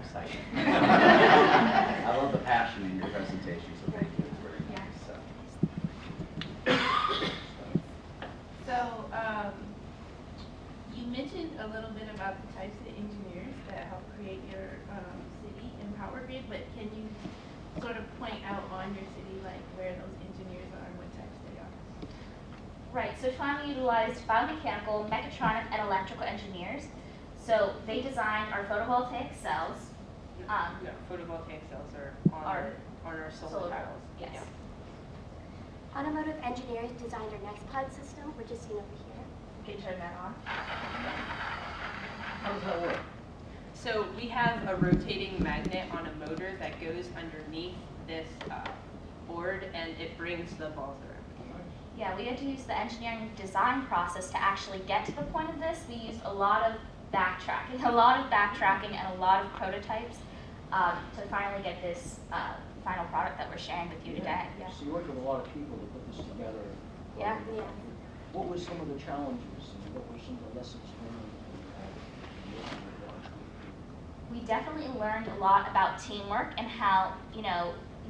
exciting. I love the passion in your presentation, so thank you. It's very nice. So, you mentioned a little bit about the types of engineers that help create your city and power grid, but can you sort of point out on your city like where those engineers are and what types they are? Right, so Toyama utilized biomechanical, mechatronic, and electrical engineers. So they designed our photovoltaic cells. No, photovoltaic cells are on our solar panels. Yes. Yeah. Automotive engineers designed our NextPod system, which is seen over here. Can you turn that on? How does that work? So we have a rotating magnet on a motor that goes underneath this board, and it brings the balls around. Yeah, we had to use the engineering design process to actually get to the point of this. We used a lot of backtracking and a lot of prototypes to finally get this final product that we're sharing with you today. Yeah. So you worked with a lot of people to put this together. Yeah. What were some of the challenges and what were some of the lessons learned? We definitely learned a lot about teamwork and how,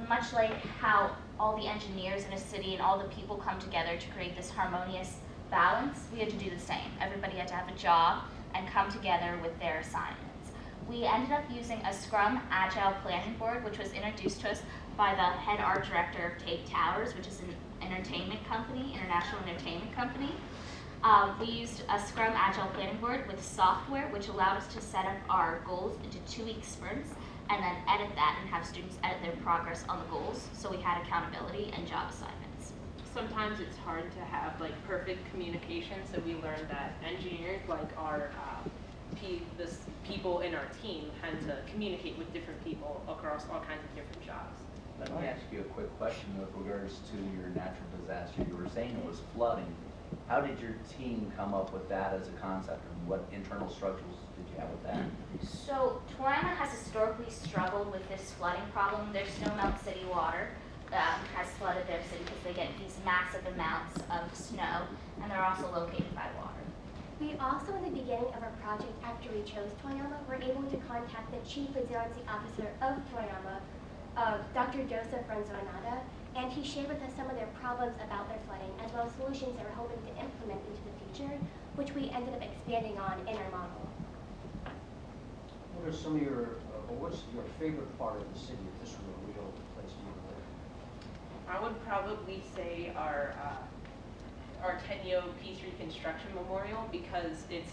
much like how all the engineers in a city and all the people come together to create this harmonious balance, we had to do the same. Everybody had to have a job and come together with their assignments. We ended up using a Scrum Agile Planning Board, which was introduced to us by the head art director of Tape Towers, which is an international entertainment company. We used a Scrum Agile Planning Board with software, which allowed us to set up our goals into 2-week sprints and then edit that and have students edit their progress on the goals, so we had accountability and job assignments. Sometimes it's hard to have like perfect communication, so we learned that engineers, like our the people in our team, had to communicate with different people across all kinds of different jobs. Let me ask you a quick question with regards to your natural disaster. You were saying it was flooding. How did your team come up with that as a concept, and what internal struggles did you have with that? So Toyama has historically struggled with this flooding problem. Their Snowmelt City water has flooded their city because they get these massive amounts of snow, and they're also located by water. We also, in the beginning of our project, after we chose Toyama, were able to contact the Chief Resiliency Officer of Toyama, Dr. Joseph Ranzonada, and he shared with us some of their problems about their flooding, as well as solutions they were hoping to implement into the future, which we ended up expanding on in our model. What are some of your, what's your favorite part of the city if this were a real place you would live? I would probably say our Tenyo Peace Reconstruction Memorial, because it's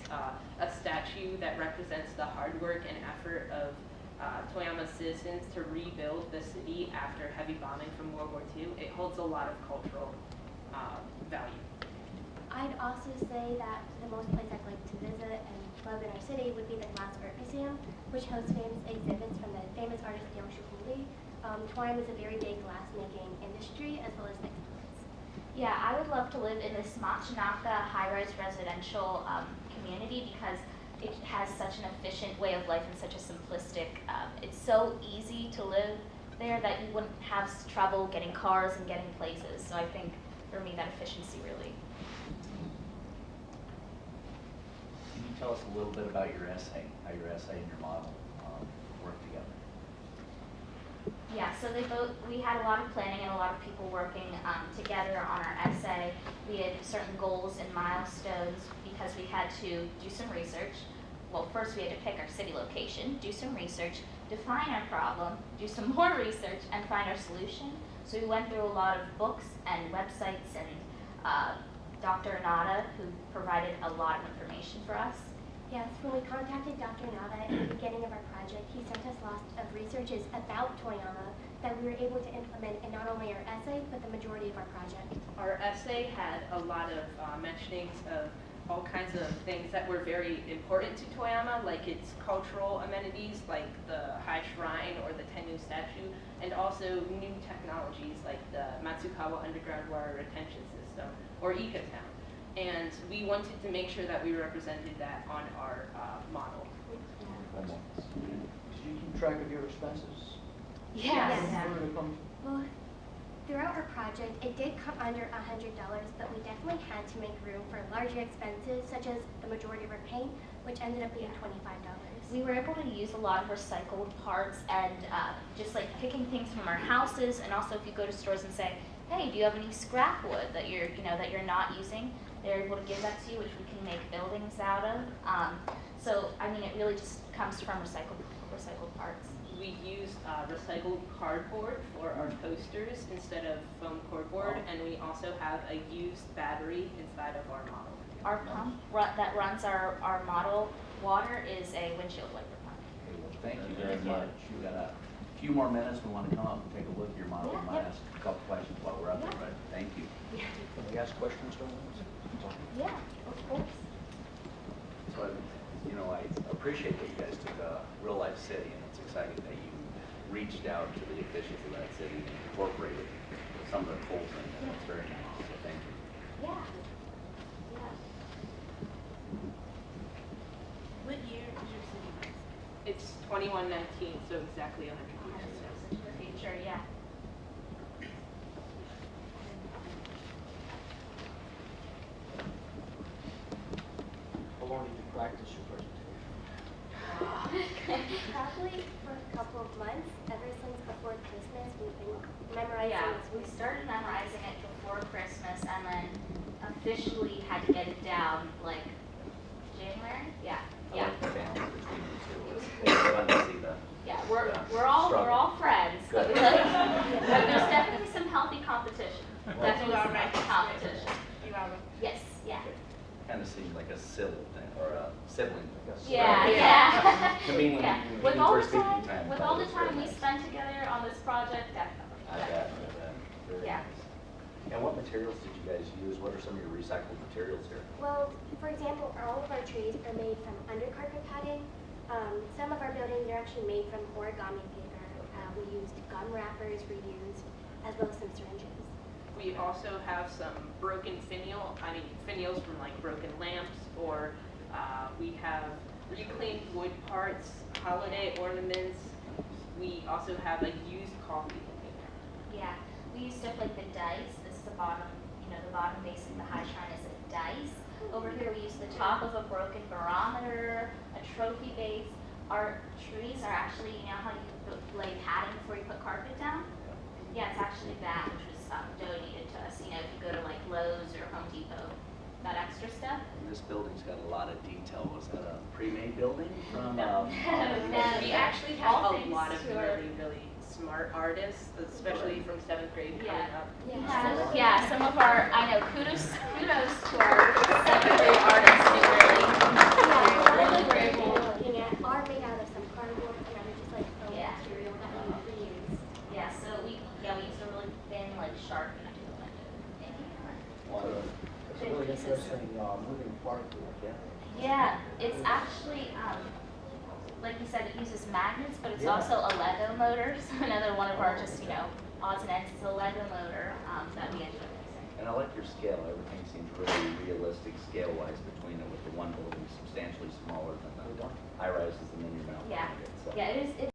a statue that represents the hard work and effort of Toyama citizens to rebuild the city after heavy bombing from World War II. It holds a lot of cultural value. I'd also say that the most place I'd like to visit and love in our city would be the Glass Art Museum, which hosts famous exhibits from the famous artist Dale Shukuli. Toyama is a very big glass-making industry, as well as exports. Yeah, I would love to live in this Machinaka high-rise residential community because it has such an efficient way of life and such a simplistic, it's so easy to live there that you wouldn't have trouble getting cars and getting places. So I think for me that efficiency really. Can you tell us a little bit about your essay, how your essay and your model work together? Yeah, so we had a lot of planning and a lot of people working together on our essay. We had certain goals and milestones because we had to do some research. Well, first we had to pick our city location, do some research, define our problem, do some more research, and find our solution. So we went through a lot of books and websites and Dr. Nada, who provided a lot of information for us. Yes, when we contacted Dr. Nada at the beginning of our project, he sent us lots of researches about Toyama that we were able to implement in not only our essay, but the majority of our project. Our essay had a lot of mentionings of all kinds of things that were very important to Toyama, like its cultural amenities, like the High Shrine or the Tenyu statue, and also new technologies like the Matsukawa Underground Water Retention System, or Ecotown. And we wanted to make sure that we represented that on our model. Did you keep track of your expenses? Yes. Where did it come from? Well, throughout our project, it did come under $100, but we definitely had to make room for larger expenses, such as the majority of our paint, which ended up being $25. we were able to use a lot of recycled parts and just like picking things from our houses, and also if you go to stores and say, hey, do you have any scrap wood that you're not using? They're able to give that to you, which we can make buildings out of. So I mean, it really just comes from recycled parts. We use recycled cardboard for our coasters instead of foam cardboard, and we also have a used battery inside of our model. Our pump that runs our model water is a windshield wiper pump. Okay, well, thank you very much. We got a few more minutes. We want to come up and take a look at your model. We might Yeah. ask a couple questions while we're up there, but thank you. Can we ask questions, Dawn? Yeah, of course. So, I appreciate that you guys took a real-life city, and it's exciting that you reached out to the officials of that city and incorporated some of the culture in there. It's very nice, so thank you. Yeah. Yeah. What year is your city license? It's 2119, so exactly 100 years. Into the future, yeah. How long did you practice your presentation? Probably for a couple of months, ever since before Christmas, we've been memorizing Yeah, this. we started memorizing it before Christmas and then officially had to get it down like January? Yeah, I yeah. like the balance between the two. It's fun to see the Yeah, Yeah. we're all Struggle. friends, but Good. we like, but there's definitely some healthy competition. Well- Definitely You are some right. healthy competition. You are. Yes, yeah. kind of seems like a civil thing, or a sibling. Yeah, Right. yeah. To me, when Yeah. you- With when you all first the speak in time, time, with I all thought the it was very time we nice. spent together on this project, definitely. I bet, I bet. Very Yeah. nice. And what materials did you guys use? What are some of your recycled materials here? Well, for example, all of our trees are made from undercarpet padding. Some of our buildings are actually made from origami paper. We used gum wrappers reused, as well as some syringes. We also have some broken finials from like broken lamps, or we have reclaimed wood parts, holiday ornaments. We also have a used coffee container. Yeah, we use stuff like the dice. This is the bottom, the bottom base of the high shrine is a dice. Over here we use the top of a broken barometer, a trophy base. Our trees are actually, you know how you lay padding before you put carpet down? Yeah, it's actually that, which was donated to us. If you go to like Lowe's or Home Depot, that extra stuff. And this building's got a lot of detail. Was that a pre-made building from? No. No. We actually All have a things lot of to our- really smart artists, especially from 7th grade coming Yeah. up. Yeah, some of our, I know, kudos to our second grade artists who really, really were able. Looking at are made out of some cardboard and other just like foam Yeah. material that we reuse. Yeah, so we use a really thin, like sharp One. It's a really interesting moving part. Yeah, it's actually, like you said, it uses magnets, but it's Yeah. also a Lego motor. So another one of our just, odds and ends is a Lego motor that we ended up using. And I like your scale. Everything seems really realistic scale-wise between it, with the one building substantially smaller than the high rises and then your mountain. Yeah, target, so. yeah, it